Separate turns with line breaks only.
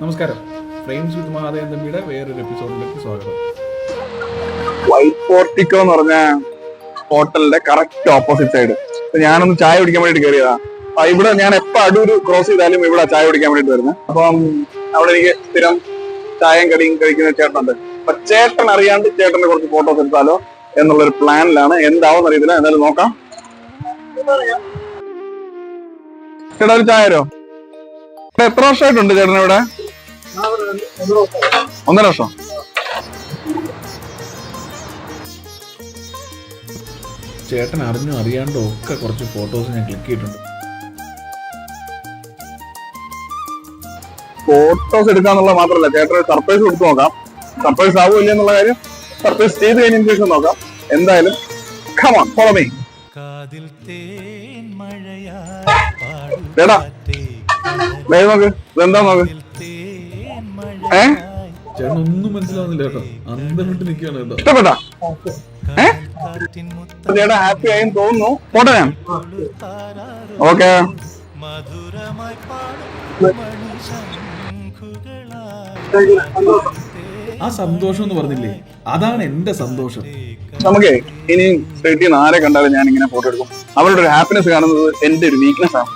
നമസ്കാരം. ഫ്രെയിംസ് വിത്ത് മഹാദേവൻ തമ്പിയുടെ വേറൊരു എപ്പിസോഡിലേക്ക് സ്വാഗതം.
വൈറ്റ് പോർട്ടിക്കോ എന്ന് പറഞ്ഞ ഹോട്ടലിന്റെ കറക്റ്റ് ഓപ്പോസിറ്റ് സൈഡ്. ഞാനൊന്ന് ചായ കുടിക്കാൻ വേണ്ടിട്ട് കയറിയതാ. ഇവിടെ ഞാൻ എപ്പോ അടൂര് ക്രോസ് ചെയ്താലും ഇവിടെ ചായ കുടിക്കാൻ വേണ്ടിട്ട് വരുന്നത്. അപ്പം അവിടെ എനിക്ക് സ്ഥിരം ചായയും കടിയും കഴിക്കുന്ന ചേട്ടനുണ്ട്. അപ്പൊ ചേട്ടൻ അറിയാണ്ട് ചേട്ടന്റെ കുറച്ച് ഫോട്ടോസ് എടുത്താലോ എന്നുള്ളൊരു പ്ലാനിലാണ്. എന്താവും അറിയത്തില്ല, എന്തായാലും നോക്കാം. ചേട്ടാ ഒരു ചായരോ? എത്ര വർഷമായിട്ടുണ്ട് ചേട്ടൻ ഇവിടെ? 1.5 വർഷം.
ചേട്ടൻ അറിഞ്ഞോ അറിയാണ്ടോ ഒക്കെ കുറച്ച് ഫോട്ടോസ് ഞാൻ ക്ലിക്ക് ചെയ്തിട്ടുണ്ട്.
ഫോട്ടോസ് എടുക്കാന്നുള്ള മാത്രമല്ല, ചേട്ടൻ സർപ്രൈസ് കൊടുത്തു നോക്കാം. സർപ്രൈസ് ആവുമില്ല എന്നുള്ള കാര്യം സർപ്രൈസ് ചെയ്ത് കഴിഞ്ഞ ശേഷം നോക്കാം. എന്തായാലും come on, follow me. ചേട്ടാ നോക്ക്, ഇതെന്താ നോക്ക്.
ചേട്ടൻ ഒന്നും മനസ്സിലാവുന്നില്ല കേട്ടോ, അന്തം വിട്ട് നിൽക്കുകയാണ് കേട്ടോ.
ഇഷ്ടപ്പെട്ടാ? ചേട്ടാ ഹാപ്പി ആയെന്ന് തോന്നുന്നു. പോട്ടെ ഞാൻ. ഓക്കെ.
ആ സന്തോഷം എന്ന് പറഞ്ഞില്ലേ, അതാണ് എന്റെ സന്തോഷം.
നമുക്കേ ഇനി സ്ട്രീറ്റിൽ നിന്ന് ആരെ കണ്ടാലും ഞാൻ ഇങ്ങനെ ഫോട്ടോ എടുക്കും. അവരുടെ ഒരു ഹാപ്പിനെസ് കാണുന്നത് എന്റെ ഒരു വീക്ക്നെസ് ആണ്.